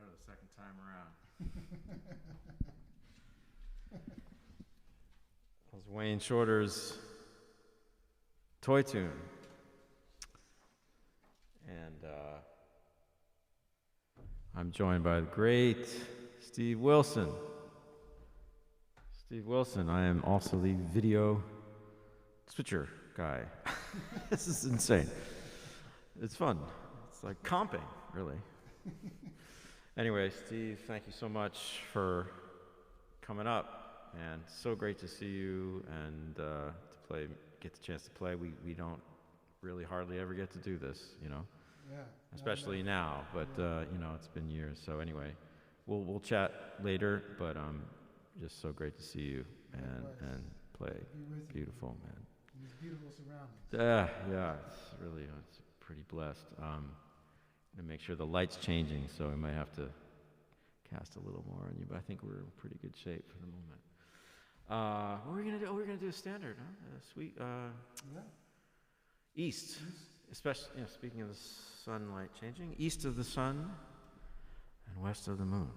The second time around. That was Wayne Shorter's Toy Tune. And I'm joined by the great Steve Wilson. Steve Wilson, I am also the video switcher guy. This is insane. It's fun. It's like comping, really. Anyway, Steve, thank you so much for coming up, and so great to see you and get the chance to play. We don't really hardly ever get to do this, you know. Yeah. Especially now, but you know, it's been years. So anyway, we'll chat later, but just so great to see you and play. Beautiful, man. These beautiful surroundings. Yeah, it's pretty blessed. And make sure the light's changing, so we might have to cast a little more on you, but I think we're in pretty good shape for the moment. What are we gonna do? Oh, we're gonna do a standard, huh? Sweet. Yeah. East. Especially, speaking of the sunlight changing, east of the sun and west of the moon.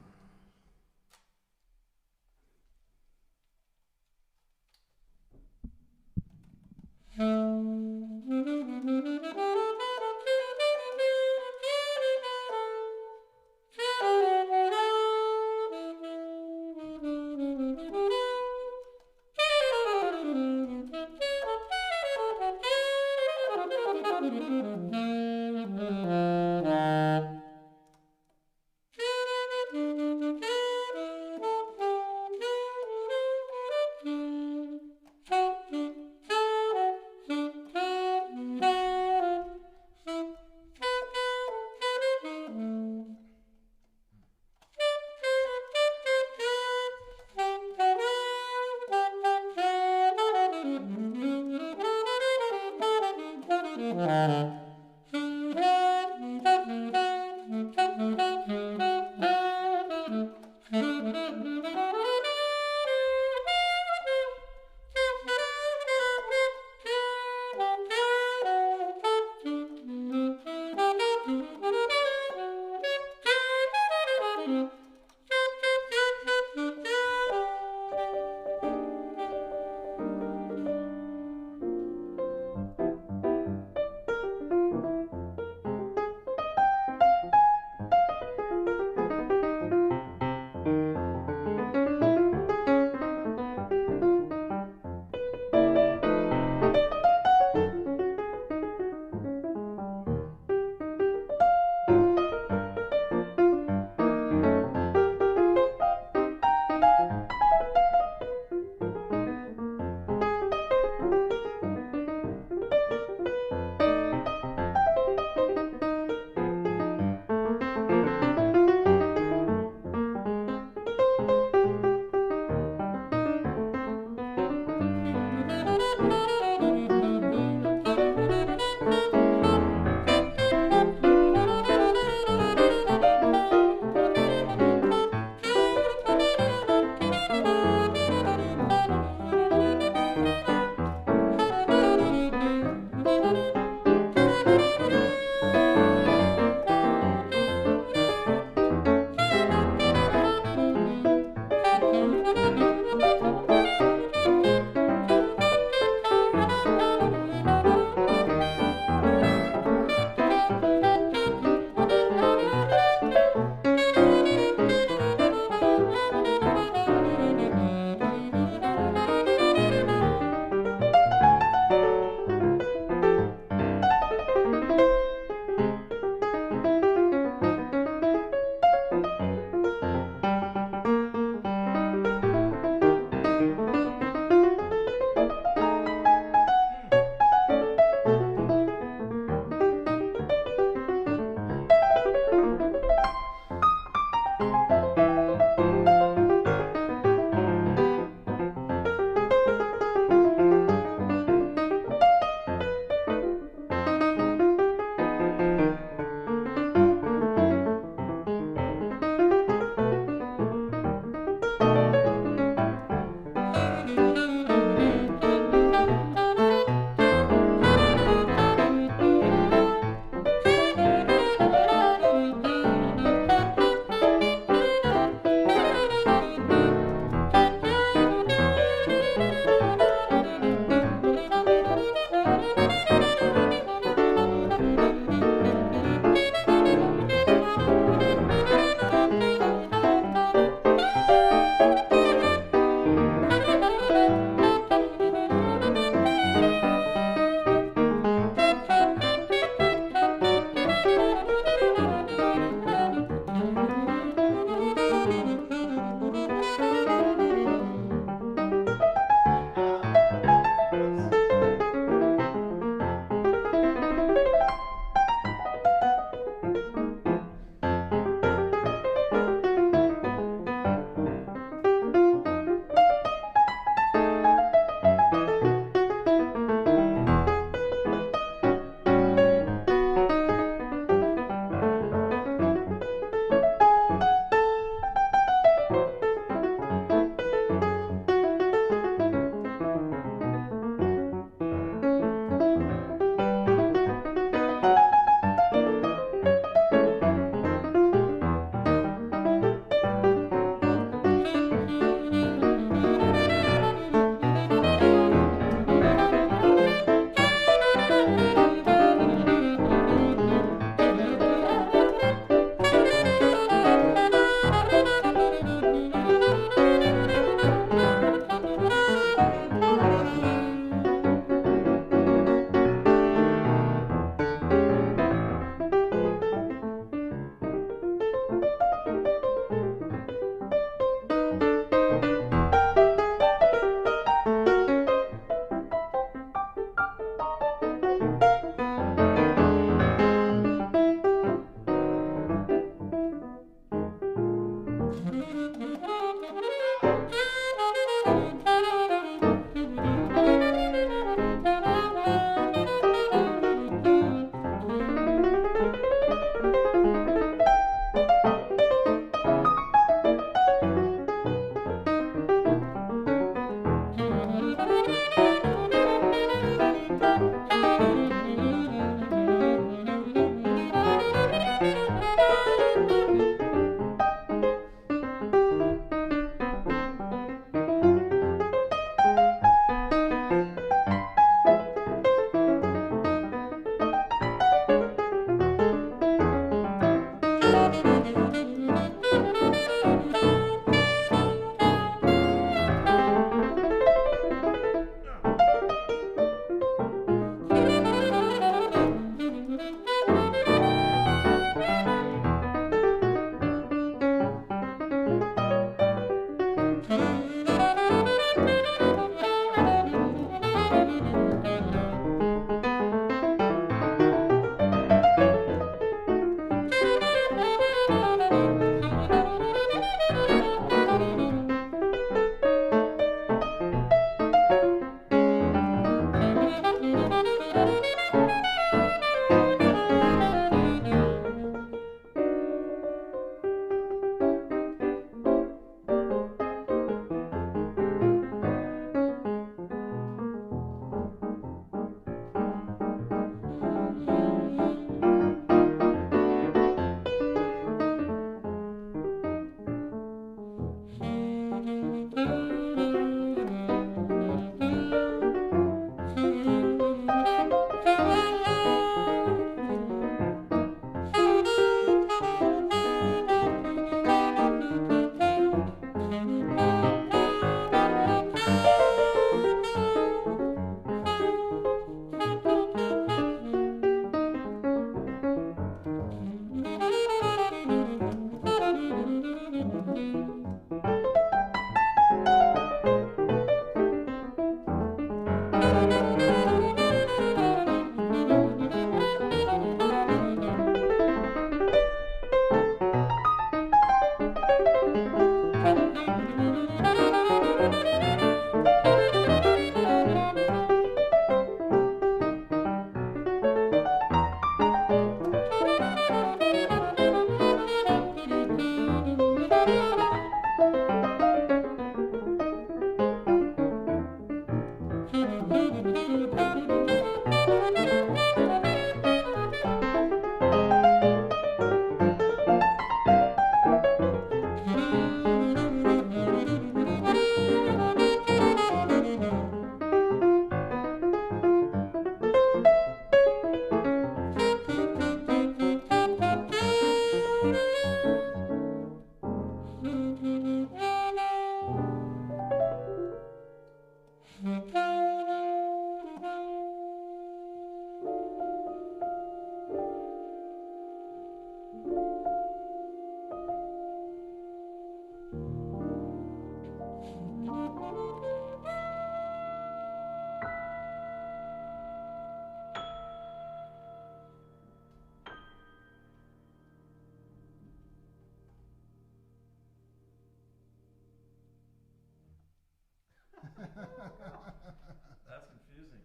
That's confusing.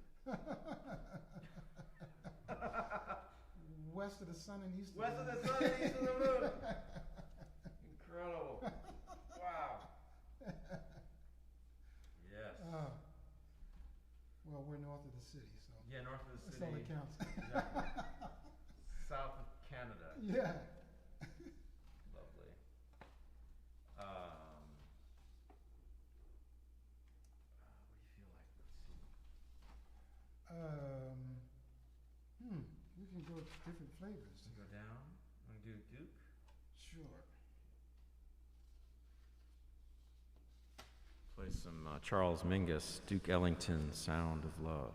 West of the sun and east West of of the the moon. sun and east of the moon. Incredible. Wow. Yes. Well, we're north of the city, so Yeah, north of the that's city. all that counts. Exactly. South of Canada. Yeah. Lovely. What do you feel like? Let's see. We can go with different flavors. Go down. Want to do Duke? Sure. Play some Charles Mingus, Duke Ellington, Sound of Love.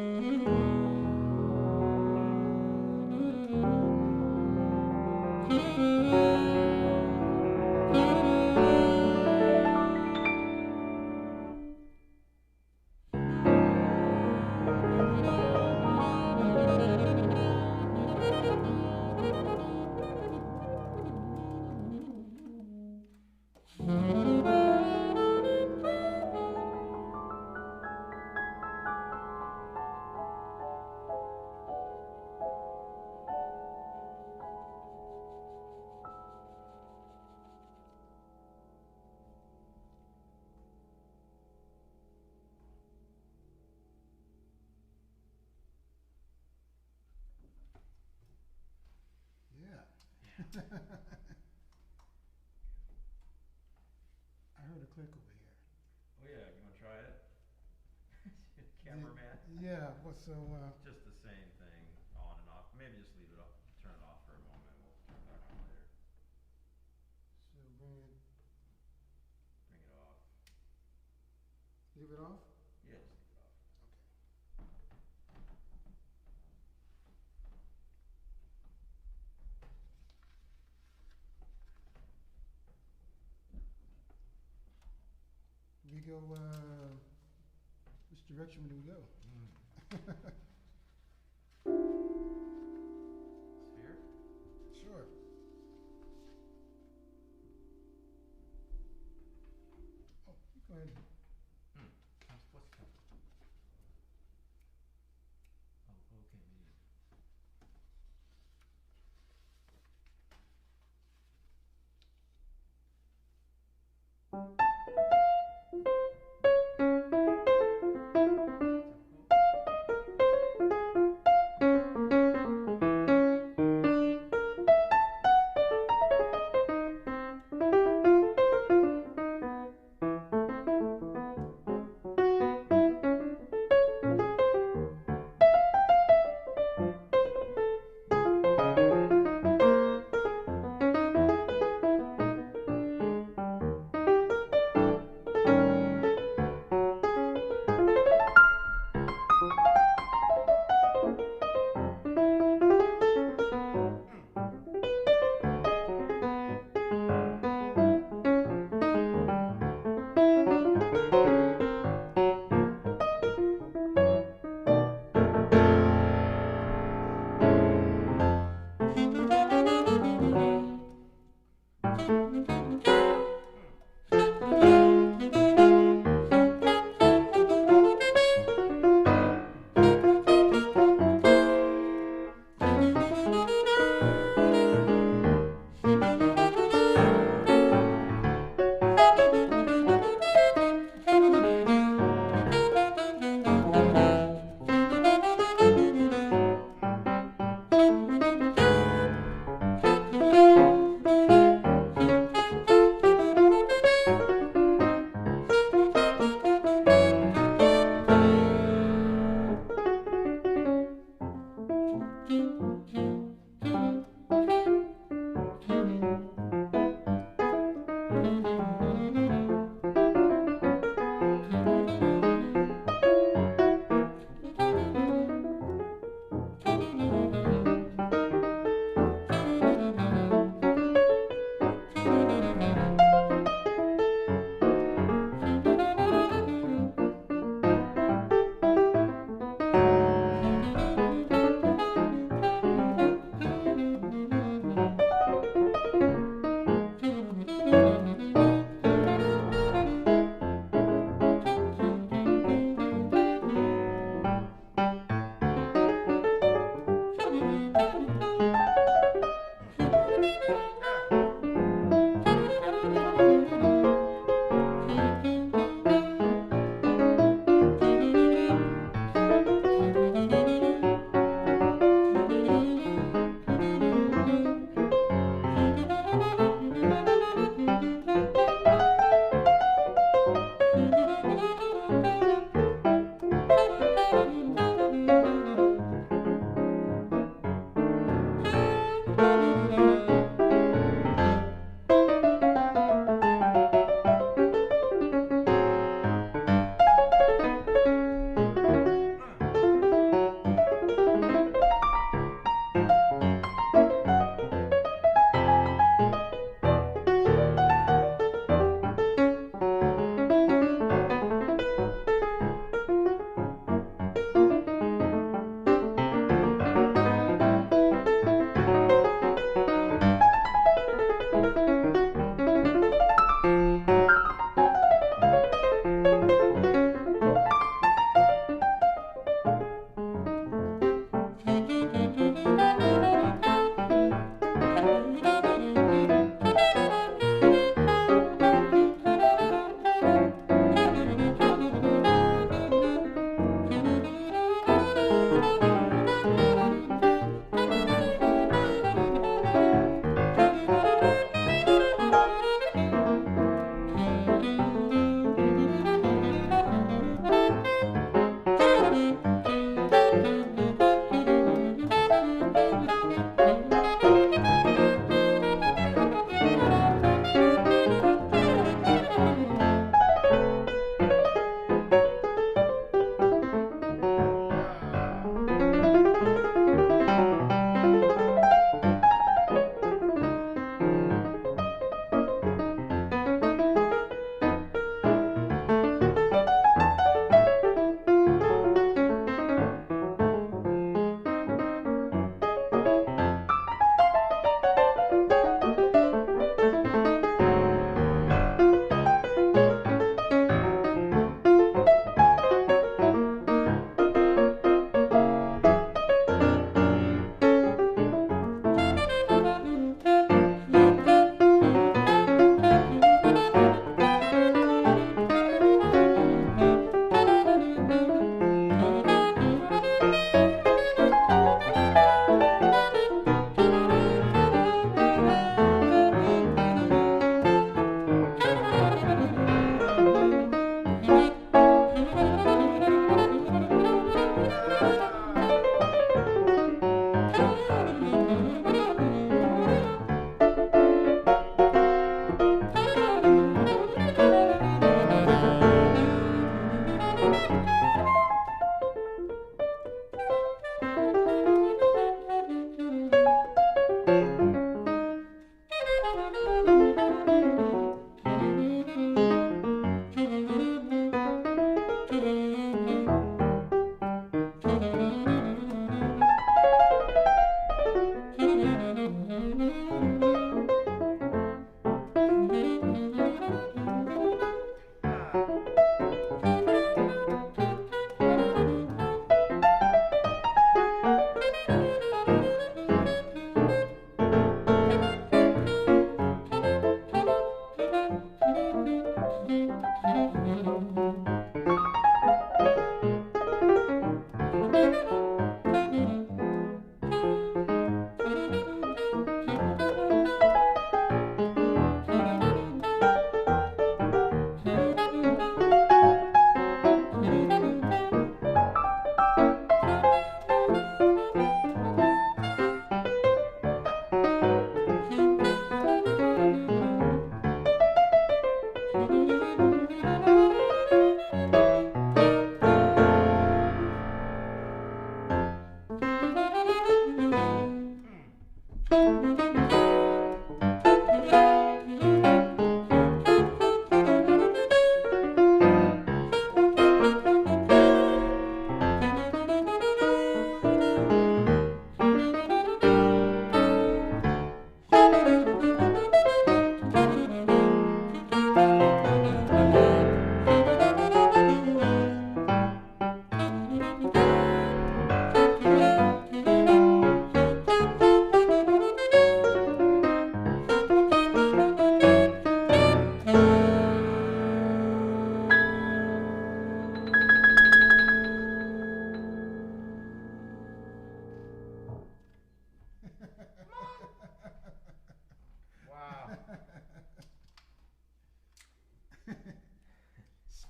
Yeah. Yeah. I heard a click over here. Oh yeah, you want to try it? Cameraman. Yeah, well, so, Just the same thing, on and off. Maybe just leave it off, turn it off for a moment. We'll turn it back on later. so Bring it off. leave it off? Yeah, just leave it off. We go, which direction do we go? Sphere? Sure. Oh, you go ahead. What's coming? Oh, okay, me.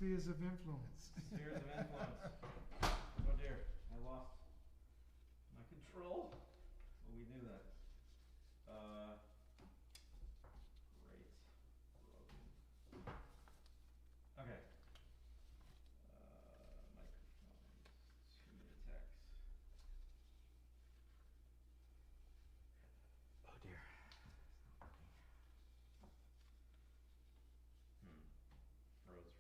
Spheres of influence. Spheres of influence. Oh dear, I lost my control. Well, we knew that. Great. Broken. Okay. Microphones. Too many texts. Oh dear. Froze.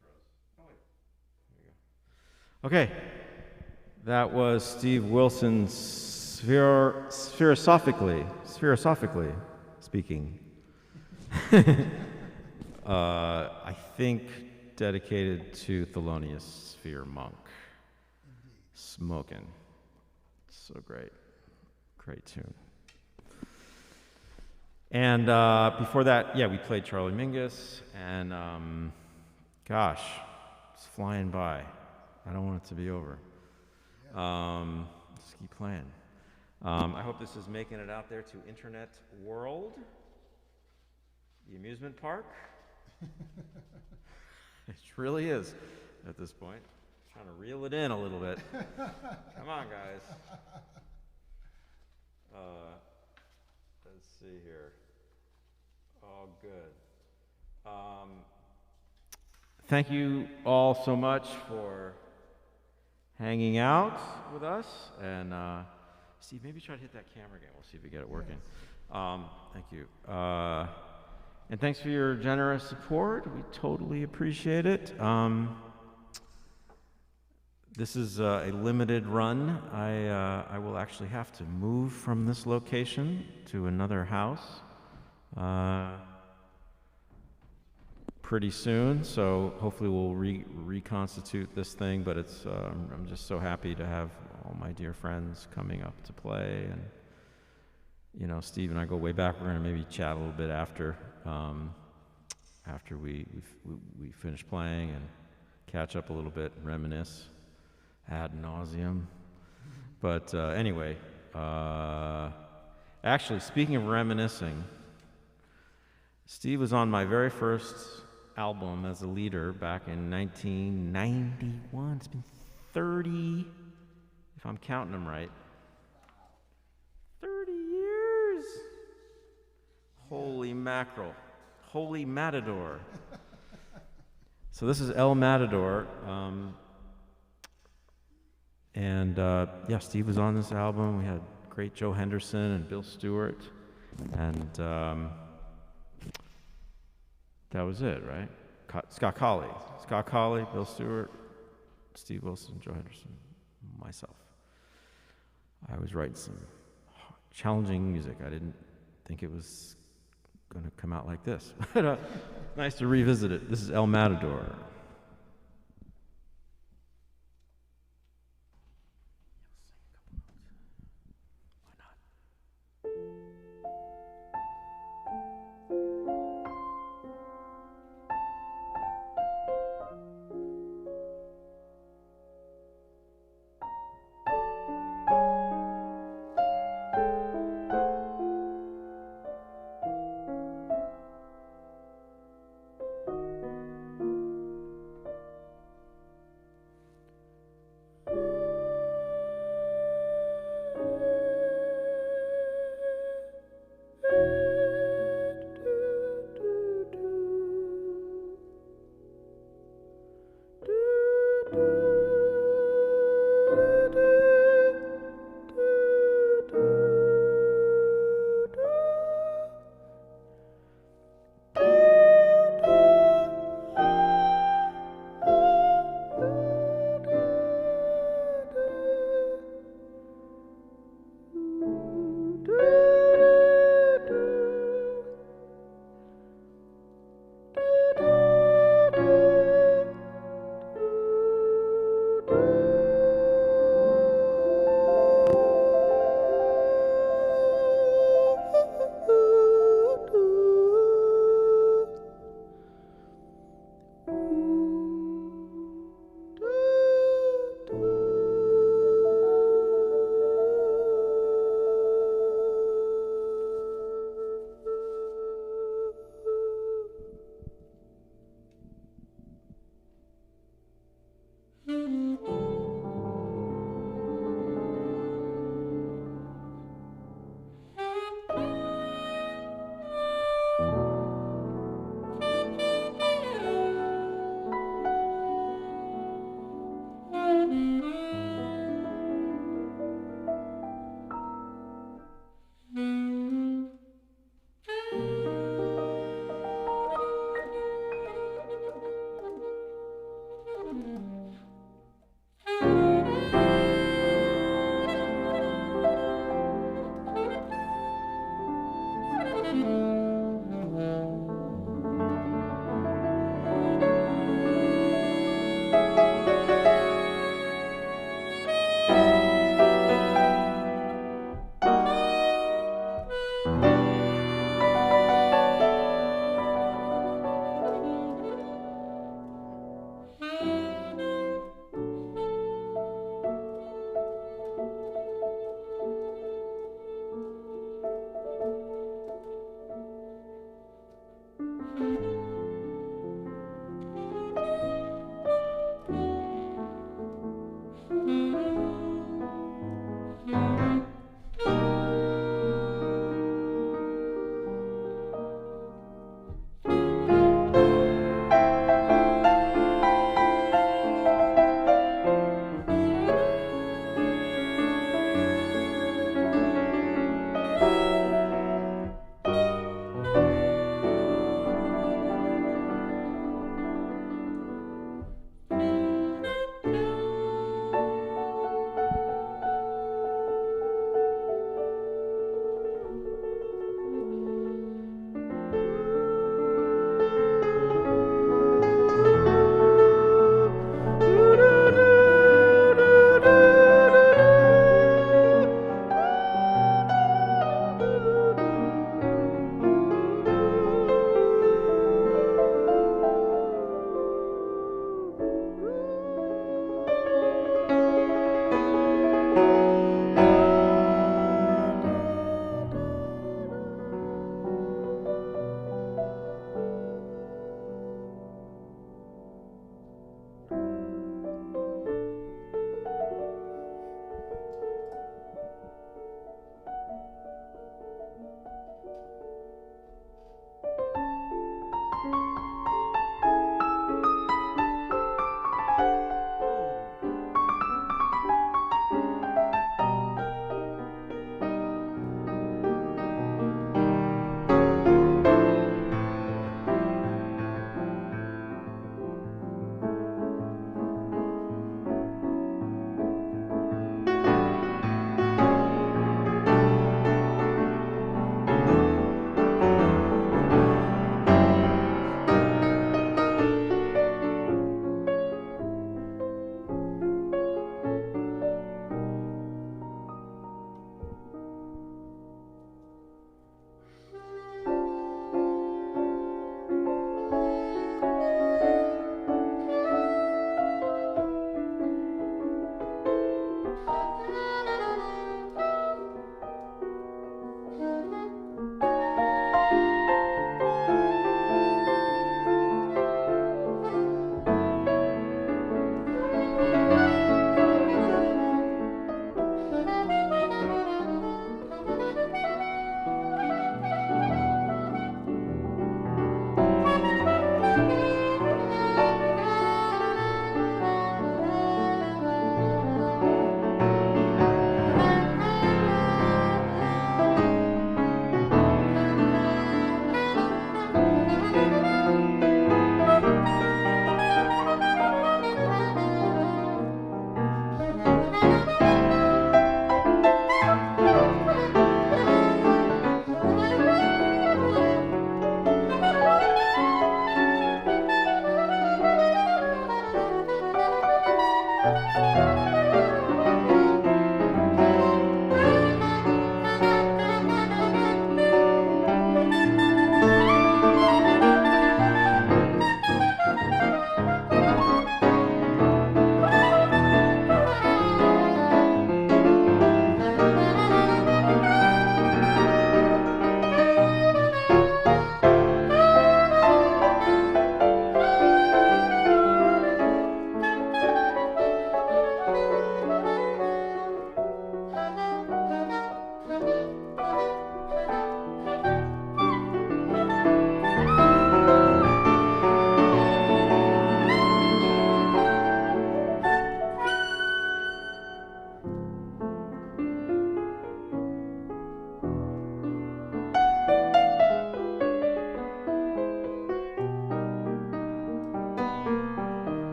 Oh wait. There you go. Okay. That was Steve Wilson spherosophically speaking. I think dedicated to Thelonious Sphere Monk. Indeed. Smoking. So great. Great tune. And before that, yeah, we played Charlie Mingus, and gosh, it's flying by. I don't want it to be over. Just keep playing. I hope this is making it out there to Internet World, the amusement park. It really is at this point. Trying to reel it in a little bit. Come on, guys. Let's see here. All good. Thank you all so much for hanging out with us. And Steve, maybe try to hit that camera again. We'll see if we get it working. Thank you. And thanks for your generous support. We totally appreciate it. This is a limited run. I will actually have to move from this location to another house pretty soon. So hopefully we'll reconstitute this thing. But it's I'm just so happy to have all my dear friends coming up to play. And you know, Steve and I go way back. We're gonna maybe chat a little bit after we finish playing and catch up a little bit, reminisce ad nauseum. But anyway, actually, speaking of reminiscing, Steve was on my very first album as a leader back in 1991. It's been 30, if I'm counting them right. 30 years! Holy mackerel. Holy Matador. So this is El Matador. And yeah, Steve was on this album. We had great Joe Henderson and Bill Stewart. And that was it, right? Scott Colley, Bill Stewart, Steve Wilson, Joe Henderson, myself. I was writing some challenging music. I didn't think it was going to come out like this. But nice to revisit it. This is El Matador.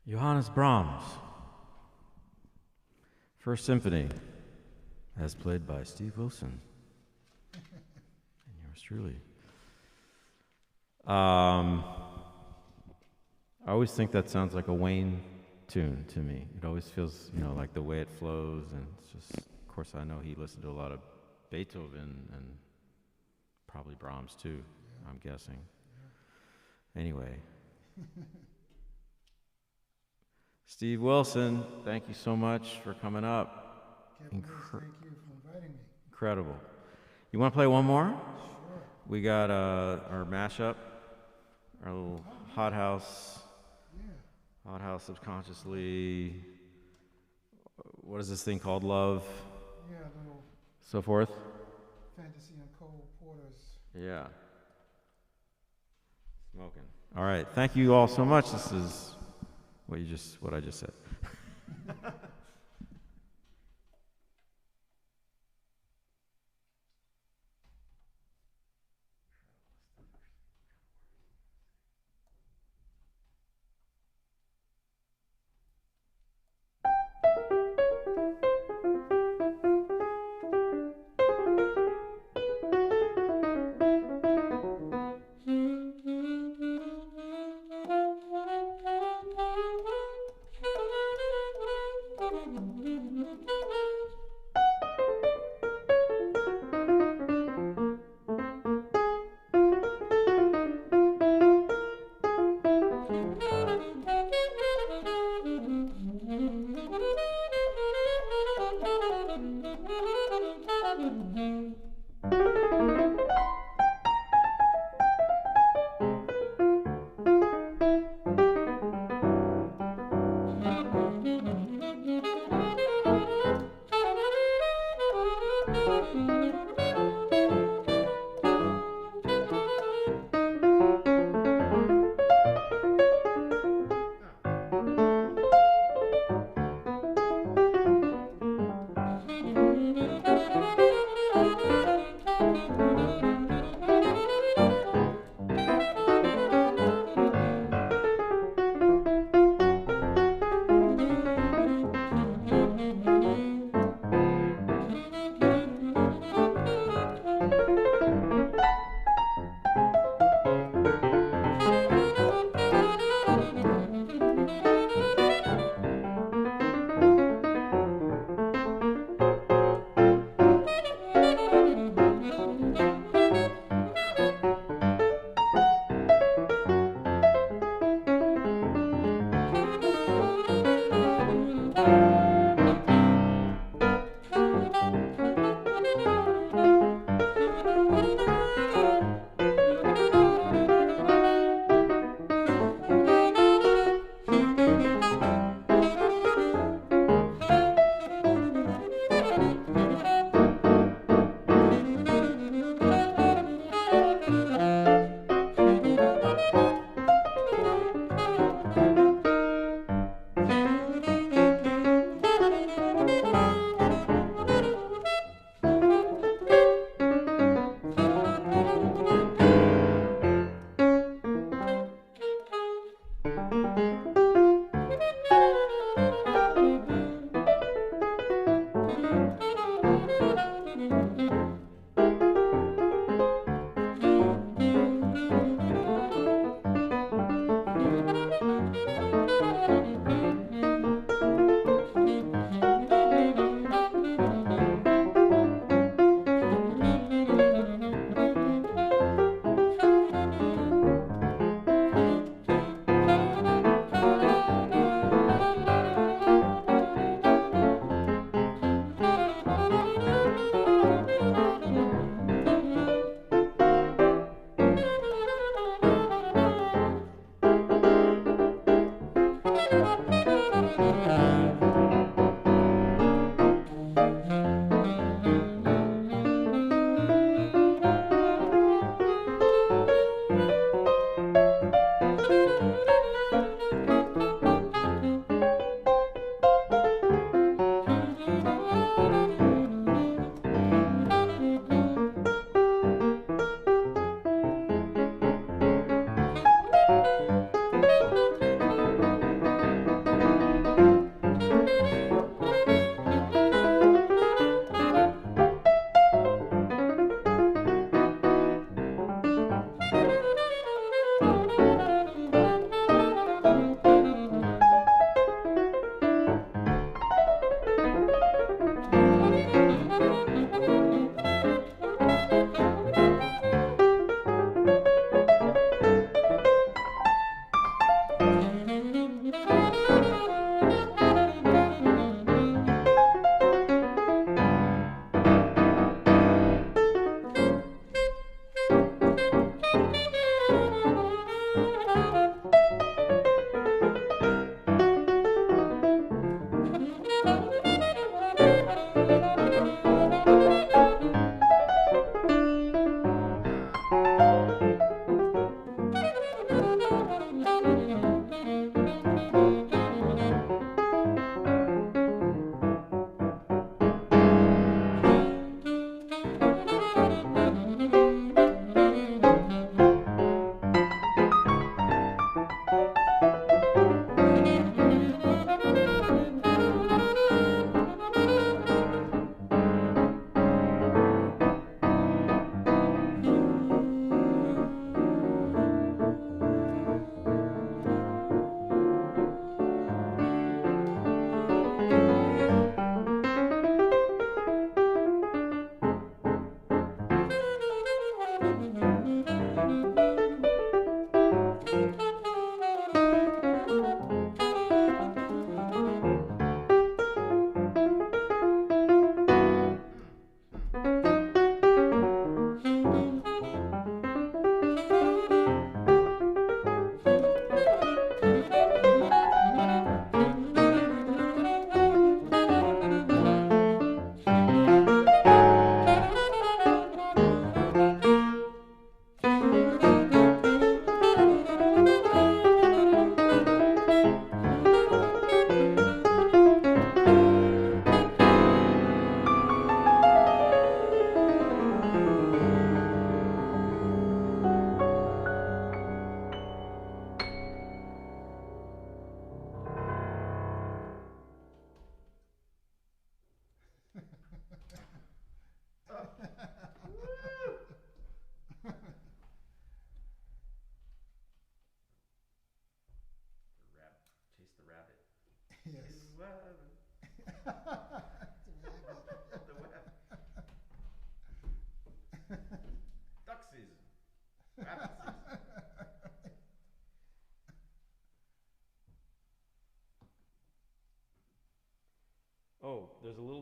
Johannes Brahms. First Symphony, as played by Steve Wilson. And yours truly. I always think that sounds like a Wayne tune to me. It always feels, like the way it flows, and it's just, of course, I know he listened to a lot of Beethoven and probably Brahms too, I'm guessing. Anyway. Steve Wilson, thank you so much for coming up. Thank you for inviting me. Incredible. You want to play one more? Sure. We got our mashup, our little hot house. Yeah. Hot house subconsciously. What is this thing called? Love. Yeah, little so forth. fantasy on Cole Porter's. Yeah. Smoking. All right. Thank you all so much. This is what I just said.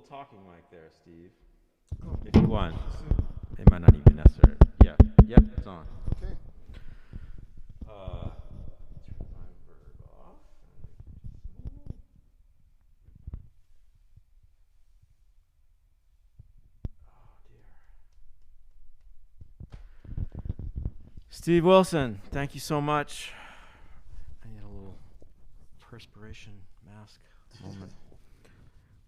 talking mic there, Steve. If you want. It might not even necessary. Yeah. Yep, it's on. Okay. Turn my verb off. Oh, dear. Steve Wilson, thank you so much. I need a little perspiration mask moment.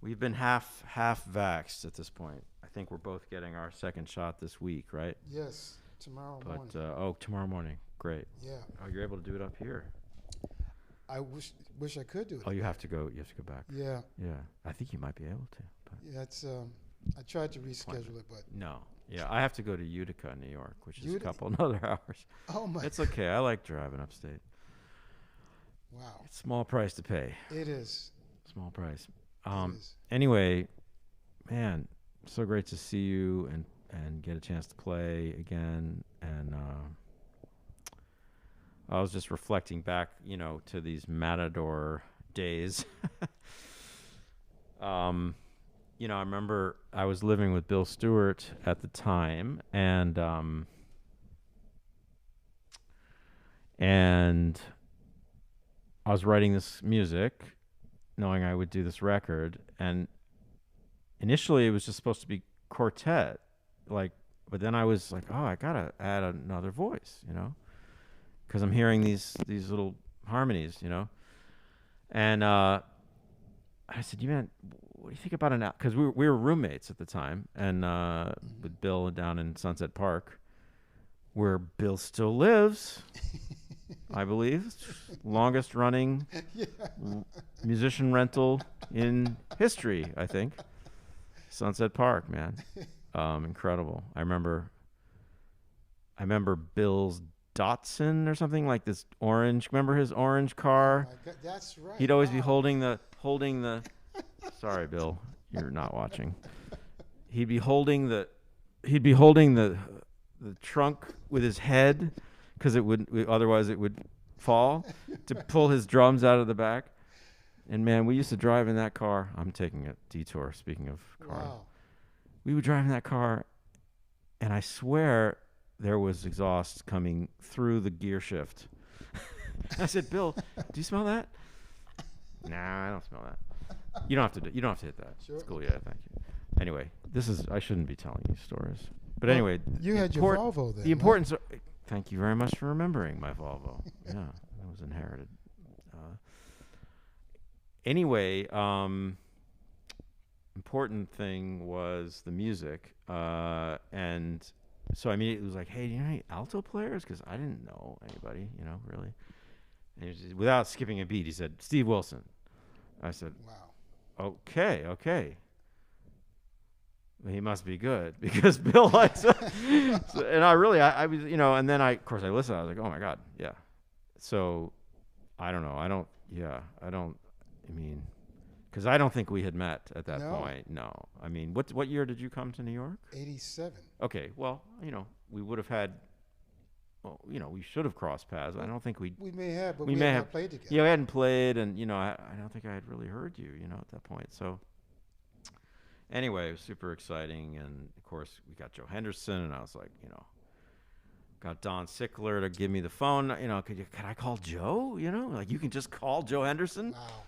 We've been half vaxxed at this point. I think we're both getting our second shot this week, right? Yes, tomorrow morning. But tomorrow morning, great. Yeah. Oh, you're able to do it up here. I wish I could do it. Oh, you have to go back. Yeah. Yeah, I think you might be able to. But Yeah, it's I tried to reschedule it, but no, yeah, I have to go to Utica, New York, which is a Utica? couple another hours. oh my. It's okay. I like driving upstate. Wow. It's a small price to pay. It is. Small price. It is. Anyway, man, so great to see you and get a chance to play again. And I was just reflecting back, to these Matador days. I remember I was living with Bill Stewart at the time, and I was writing this music, knowing I would do this record, and initially it was just supposed to be quartet, but then I was like, oh, I gotta add another voice, because I'm hearing these little harmonies, and I said, man, what do you think about an because we were roommates at the time, and with Bill down in Sunset Park, where Bill still lives. I believe, longest running musician rental in history, I think. Sunset Park, man. Incredible. I remember Bill's Datsun or something, like this orange. Remember his orange car? Oh my God, that's right. He'd always be holding the. Sorry, Bill, you're not watching. He'd be holding the trunk with his head, because otherwise it would fall, to pull his drums out of the back. And man, we used to drive in that car. I'm taking a detour, speaking of cars. Wow. We would drive in that car, and I swear there was exhaust coming through the gear shift. I said, Bill, do you smell that? Nah, I don't smell that. You don't have to hit that. Sure. It's cool, yeah, thank you. Anyway, I shouldn't be telling you stories. But anyway. You had your Volvo then. The importance of, thank you very much for remembering my Volvo. Yeah, that was inherited. Anyway, important thing was the music. And so I immediately was like, hey, do you know any alto players? Because I didn't know anybody, really. And he was just, without skipping a beat, he said, Steve Wilson. I said, Wow. Okay. He must be good, because Bill likes it. And I was, and then of course I listened. I was like, oh my God, yeah. So I don't know. Because I don't think we had met at that point. No. I mean, what year did you come to New York? 87. Okay. Well, we would have had, we should have crossed paths. I don't think we may have, but we had not played together. Yeah, we hadn't played, and, I don't think I had really heard you, at that point. So anyway, it was super exciting. And of course we got Joe Henderson, and I was like, got Don Sickler to give me the phone. Could I call Joe? Like, you can just call Joe Henderson. Wow.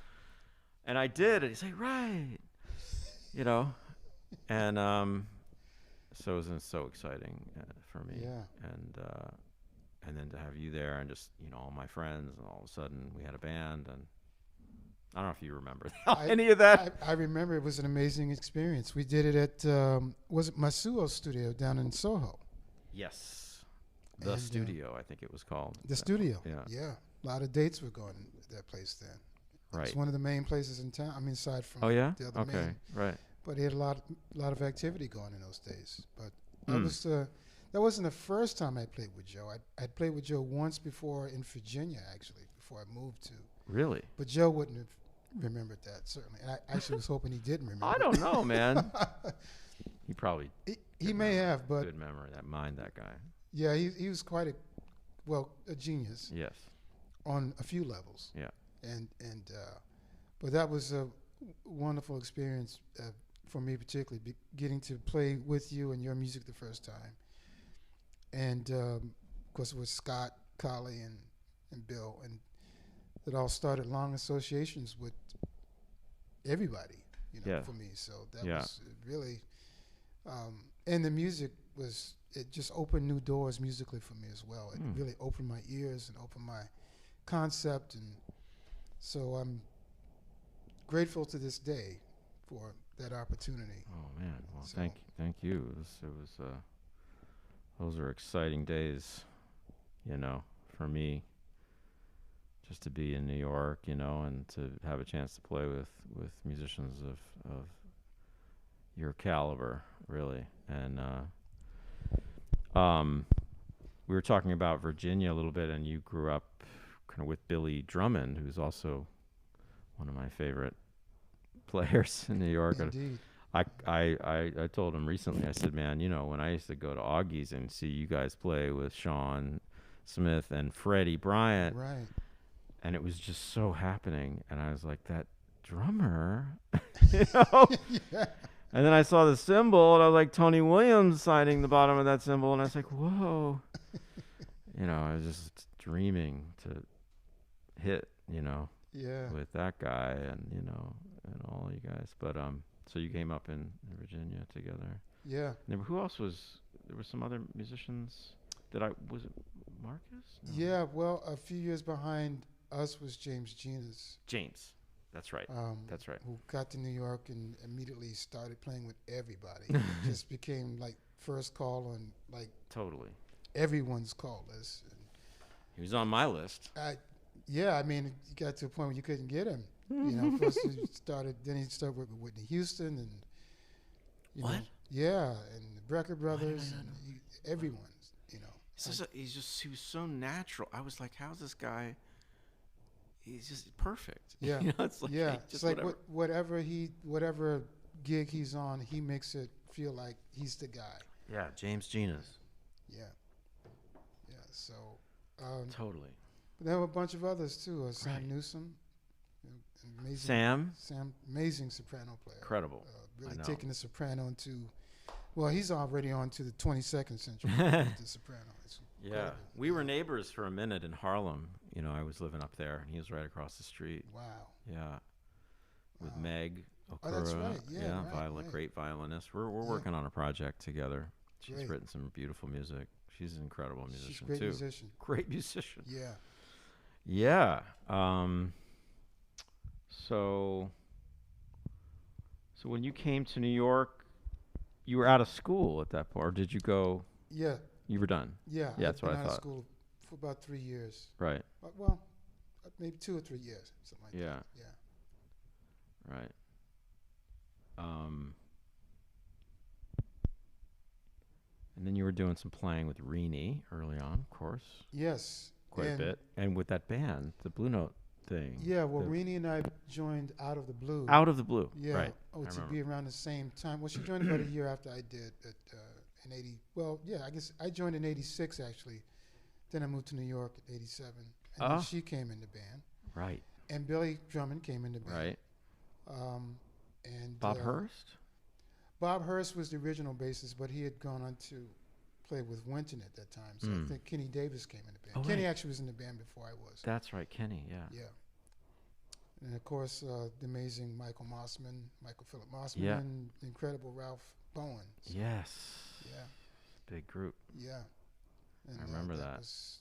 And I did, and he's like, right. And so it was so exciting for me. Yeah. And then to have you there, and just all my friends, and all of a sudden we had a band, and I don't know if you remember any of that. I remember it was an amazing experience. We did it at was it Masuo's studio down in Soho? Yes, the studio, I think it was called. The studio. Yeah. A lot of dates were going to that place then. Right. It's one of the main places in town. I mean, aside from the other main. Right. But he had a lot of activity going in those days. But that wasn't the first time I played with Joe. I'd played with Joe once before in Virginia, actually, before I moved to. Really? But Joe wouldn't have remembered that, certainly. And I actually was hoping he didn't remember. I don't know, man. He probably. He may have, but. Good memory. That guy. Yeah, he was quite a genius. Yes. On a few levels. Yeah. But that was a wonderful experience for me particularly, getting to play with you and your music the first time, and of course with Scott, Collie, and Bill, and it all started long associations with everybody, Yeah. for me. So that Yeah. was really, and the music was, it just opened new doors musically for me as well. It really opened my ears and opened my concept, and so I'm grateful to this day for that opportunity. Oh man. Well, So, thank you. It was those are exciting days, for me, just to be in New York, and to have a chance to play with musicians of your caliber, really. And we were talking about Virginia a little bit, and you grew up kind of with Billy Drummond, who's also one of my favorite players in New York. indeed. I told him recently, I said, man, when I used to go to Augie's and see you guys play with Sean Smith and Freddie Bryant, Right. and it was just so happening, and I was like, that drummer, you know? Yeah. And then I saw the cymbal, and I was like, Tony Williams signing the bottom of that cymbal, and I was like, whoa. I was just dreaming to hit, Yeah. with that guy and all you guys. But so you came up in Virginia together. Yeah. Who else was there? Were some other musicians was it Marcus? No. Yeah. Well, a few years behind us was James Genas. James. That's right. That's right. Who got to New York and immediately started playing with everybody. Just became like first call on like Totally. everyone's call list. He was on my list. Yeah, I mean, you got to a point where you couldn't get him. First he started working with Whitney Houston and What? Yeah, and the Brecker Brothers, and everyone's. He was so natural. I was like, how's this guy? He's just perfect. Yeah, It's like, yeah. just It's like whatever. whatever gig he's on, he makes it feel like he's the guy. Yeah, James Genas. Yeah, yeah. So Totally. there were a bunch of others too. Sam Newsom, Sam, amazing soprano player. incredible. Really I know. taking the soprano into, well, he's already on to the 22nd century. with the soprano. It's Yeah, incredible. we were neighbors for a minute in Harlem. I was living up there, and he was right across the street. Wow. Yeah, with Wow. Meg Okura. Oh, that's right. Yeah, right. Great violinist. We're Yeah. working on a project together. She's Great. written some beautiful music. She's an incredible She's a musician great too. musician. Great musician. Yeah. Yeah. So when you came to New York, you were out of school at that point, or did you go? Yeah. You were done. Yeah. Yeah, that's I've what been I out of thought. school for about 3 years. Right. Well, maybe 2 or 3 years, something like Yeah. that. Yeah. Right. And then you were doing some playing with Rini early on, of course, Yes. quite a bit, and with that band, the Blue Note thing. Yeah. Well, Rini and I joined Out of the Blue. Out of the Blue. Yeah. Right. Oh, I to remember. be around the same time. Well, she joined about a year after I did in 80. Well, yeah, I guess I joined in 86 actually. Then I moved to New York at 87. And then she came in the band. Right. And Billy Drummond came in the band. Right. And Bob Hurst. Bob Hurst was the original bassist, but he had gone on to play with Winton at that time. So I think Kenny Davis came in the band. Oh, Kenny right. actually was in the band before I was. That's right, Kenny. Yeah. Yeah. And of course, the amazing Michael Philip Mossman, Yeah. and the incredible Ralph Bowen. So, Yes. Yeah. Big group. Yeah. And, I remember that. was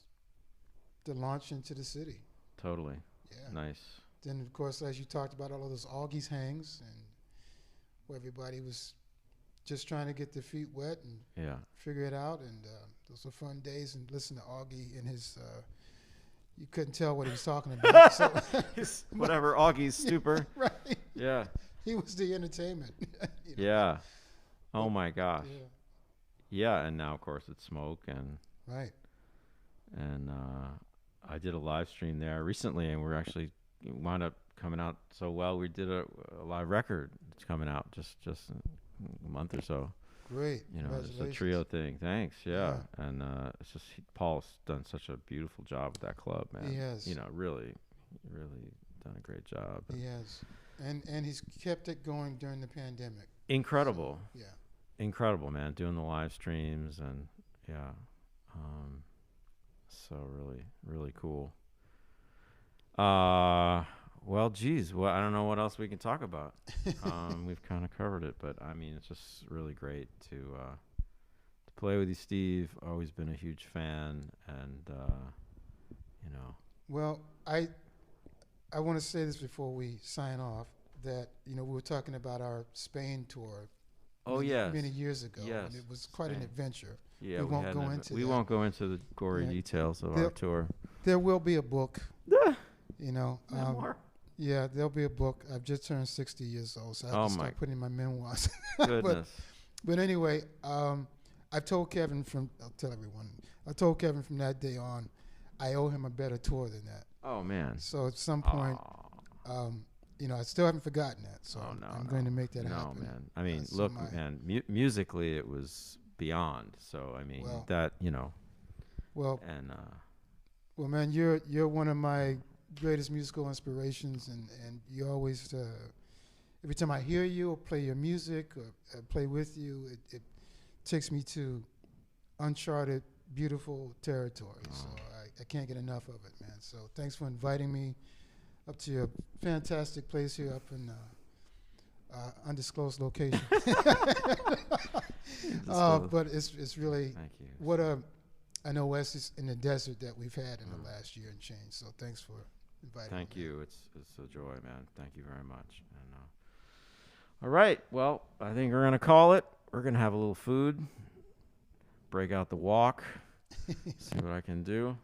the launch into the city. Totally. Yeah. Nice. Then, of course, as you talked about, all of those Augie's hangs, and where everybody was just trying to get their feet wet and Yeah. figure it out. And those were fun days. And listen to Augie in his, you couldn't tell what he was talking about. So, Whatever, Augie's stupor. right. Yeah. He was the entertainment. Yeah. Oh my gosh. Yeah. Yeah, and now of course it's Smoke and Right. I did a live stream there recently, and we're actually wound up coming out so well. We did a live record. It's coming out just a month or so. Great. It's a Congratulations. trio thing. Thanks. Yeah. And it's just Paul's done such a beautiful job with that club, man. He has. Really done a great job. He has. And he's kept it going during the pandemic. Incredible. So, yeah. Incredible, man. Doing the live streams and yeah. Um, so really, really cool. Well, geez. Well, I don't know what else we can talk about. We've kind of covered it, but I mean, it's just really great to play with you, Steve. Always been a huge fan, and you know. Well, I want to say this before we sign off that we were talking about our Spain tour Oh many, yes, many years ago, yes. and it was quite an Spain. adventure. Yeah, We won't had go an into we that. won't go into the gory Right. details of There- our tour. There will be a book. Ah, You know, memoir. yeah, there'll be a book. I've just turned 60 years old, so I have Oh to my start putting my memoirs. goodness. But anyway, I told Kevin I'll tell everyone, I told Kevin from that day on, I owe him a better tour than that. Oh man. So at some point, Aw. I still haven't forgotten that. So Oh, no, I'm no. going to make that No, happen. man. I mean, so look, my- man. Musically, it was beyond. So I mean, Well- that Well, and well, man, you're one of my greatest musical inspirations, and you always, every time I hear you or play your music or play with you, it takes me to uncharted, beautiful territory. Oh. So I can't get enough of it, man. So thanks for inviting me up to your fantastic place here up in undisclosed location. But it's really thank you. what an oasis in the desert that we've had in the last year and change. So thanks for inviting me. Thank you. It's a joy, man. Thank you very much. And, all right. Well, I think we're gonna call it. We're gonna have a little food, break out the walk, see what I can do.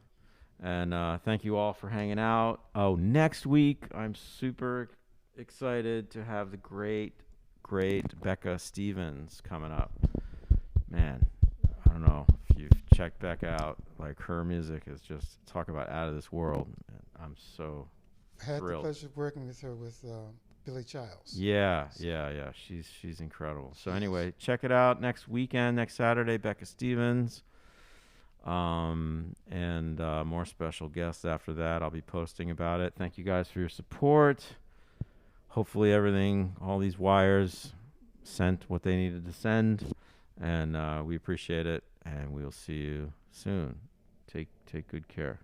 And thank you all for hanging out. Oh, next week I'm super excited to have the great Becca Stevens coming up. Man, I don't know if you've checked Becca out. Like, her music is just, talk about out of this world. I'm so I had thrilled. the pleasure of working with her with Billy Childs. Yeah. She's incredible. So anyway, check it out next weekend, next Saturday, Becca Stevens. And more special guests after that. I'll be posting about it. Thank you guys for your support. Hopefully all these wires sent what they needed to send. And we appreciate it. And we'll see you soon. Take good care.